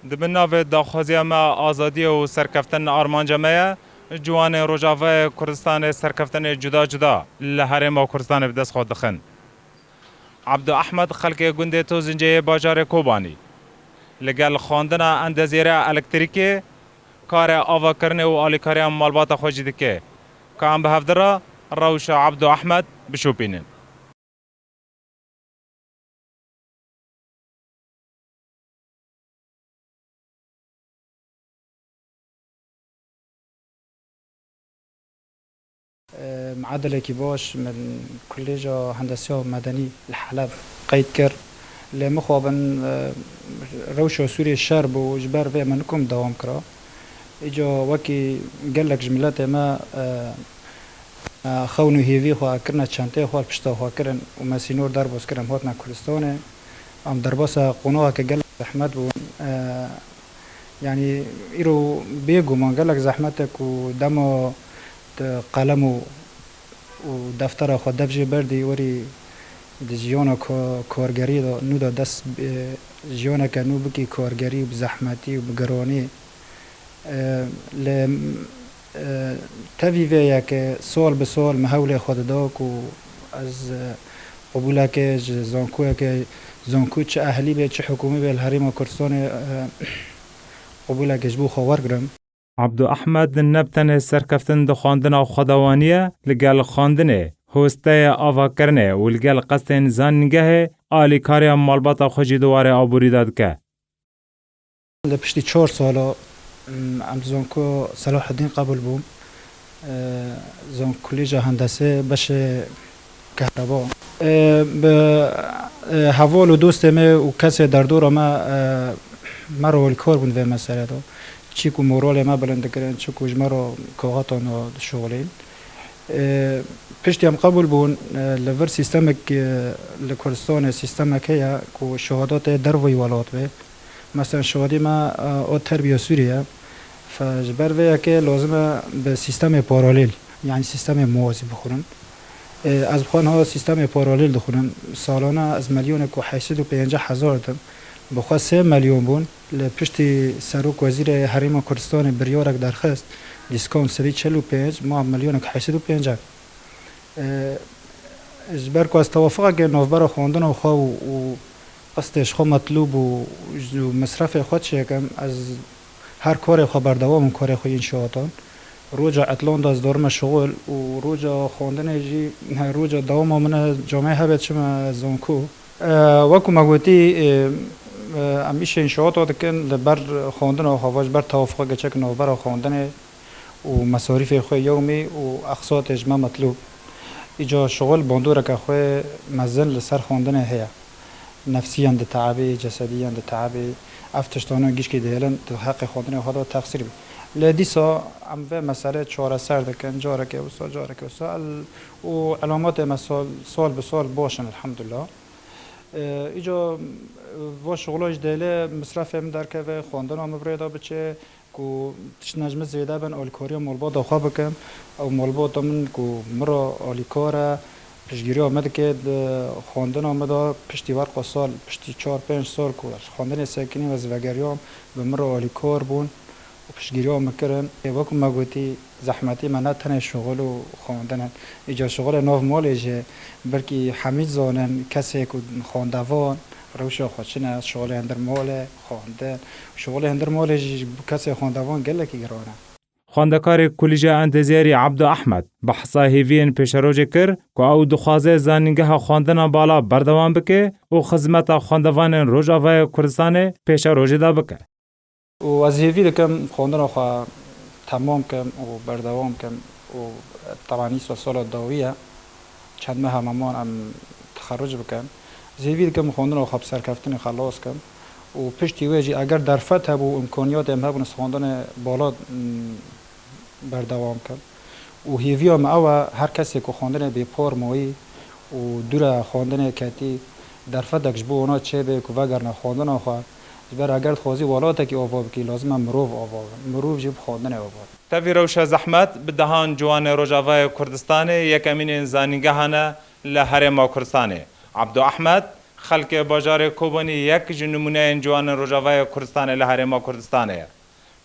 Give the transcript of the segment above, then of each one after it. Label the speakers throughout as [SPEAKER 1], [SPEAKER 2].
[SPEAKER 1] دبناو داخوازی ما آزادی و سرکفتن آرمانجا میا جوان روجاوه کردستان سرکفتن جدا جدا لحرم و کردستان بدست خود دخن. عبدو احمد خلق گنده تو زنجه باجار کوبانی لگل خواندنا اندازیره الکتریکی کار آوا کرنه و آلی کاری هم مالبات خوشی دکه که هم به هفدره روش عبدو احمد بشوپینن.
[SPEAKER 2] معدلێکی باش من کلێژە هەندەسی و مەدەنی لە حەلەب قەید کرد لێ مخوابن ڕەوشە سووری شەر بوو ji ber vê me nikom dewam kira îca wekî gelek ji miletê me xewn û hêvî xwe kirine çenteyê xwe pişta xwe kirin û me sînor derbas kirin hatine Kurdistanê em derbasa qonaqeke gelek zehmet bûn yanî îro bêguman gelek zehmetek û dema قلم و دفتر خود دفجه بردی وری جیانا کارگری دا نو دا دست جیانا که نو بکی کارگری و زحمتی و بگرانی ل تویوه که سال به سال محول خود دا کو از قبوله که زانکوه که زانکو چه اهلی به چه حکومی به الحریم کردستان قبوله که جبو خوار گرم
[SPEAKER 1] عبدو احمد نبتن سرکفتن دو خواندن خداوانیه لگل خواندنه هسته آوا کرنه و لگل قصد زنگه آلی کاری مالبات خوشی دواره آبوری داد که
[SPEAKER 2] لپشتی 4 سالا ام زانکو صلاح الدین قبول بوم زان کلیج هندسه بشه کهربا به حوال و دوست ما و کسی در دور ما مرا کار بوند و مسئله دو چیکو مورال ما بلند کردن چیکو جمرا کاغاتان و شغلین پشتی هم قبول بون لور سیستم که لکردستان سیستم که کو شهادات دروی ولات به مثلا شهادی ما او تربیه سوریه فجبر ویا که لازمه به سیستم پارالیل یعنی سیستم موازی بخورن از بخوان ها سیستم پارالیل دخورن سالانه از میلیون کو 850,000 دم بخواه 3 میلیون بون لپشتی سروک وزیر حریم کردستان بریارک درخواست دیسکان 345 ما میلیون 850 جبر که از توافقه که نوبر خواندن و خواه و قصدش خواه مطلوب و مصرف خود شکم از هر کار خواه بردوام کار خواه انشاءاتان روجا اطلان از دارم شغل و روجا خواندن جی روجا دوام من جامعه هبت شما زنکو وکو مگوتی امیشه انشاءات دکن لبر خواندن و خواهش بر توافق گچک نوبر خواندن و مصارف خواه یومی و اقساط اجماع مطلوب ایجا شغل باندوره که خواه مزن لسر خواندن هیا نفسیان ده تعبی جسدیان ده تعبی افتشتانو گیش که دهلن ده حق خواندن خدا تقصیر بی لدیسا ام و مسئله چهار سر دکن جاره که و سال و علامات مسال سال به سال باشن الحمدلله ایجا و شغلش دله مصرف هم در که خواندن هم برای بچه کو تشنجم زیاده بن آلیکاری مالبات داخل بکم او مالبات من کو مرا آلیکاره پشگیری آمده که خواندن آمده پشتی ورق سال پشتی 4-5 سال کو خواندن سکنی و زوگریام به مرا آلیکار بون و پشگیری آمده کردن وقتی مگوتی زحمتی من نه تنه شغل و خواندن ایجا شغل ناف مالشه بلکه حمید زانن کسی که خواندوان روشا خودشن از شغل هندر مال خواندن شغل هندر مال کسی خواندوان گله کی گرانه
[SPEAKER 1] خواندکار کلیجه اندزیاری عبدو احمد بحثا هیوین پیش روژه کر که او دخوازه زنگه خواندن بالا بردوان بکه و خدمت خواندوان روجاوه کردستان پیش روژه دا بکه
[SPEAKER 2] و از هیوی دکم خواندن خوا تمام کم و بردوام کم و طبعا نیست و سال داویه چند ماه مامان ام تخرج بکن زیوید کم خواندن و خب سرکفتن خلاص کم و پشتی ویجی اگر در فتح و امکانیات هم هبون خواندن بالا بردوام کم و هیوی هم او هر کسی که خواندن بی پار مایی و دور خواندن کتی در فتح کشبو اونا چه به که وگرنه خواندن آخواه جبر اگر خوازی والاته که آوا بکی لازم مروف آوا مروف جب خواندن آوا
[SPEAKER 1] تاوی روش زحمت بدهان جوان روجاوه کردستان یک امین زانگهانه لحرم کردستان عبدو احمد خلک باجار کوبانی یک جنمونه جوان روجاوای کردستان لهرما کردستانه.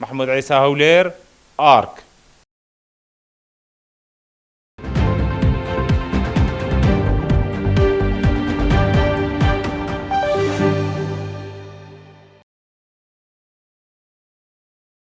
[SPEAKER 1] محمود عیسی هولیر، آرک.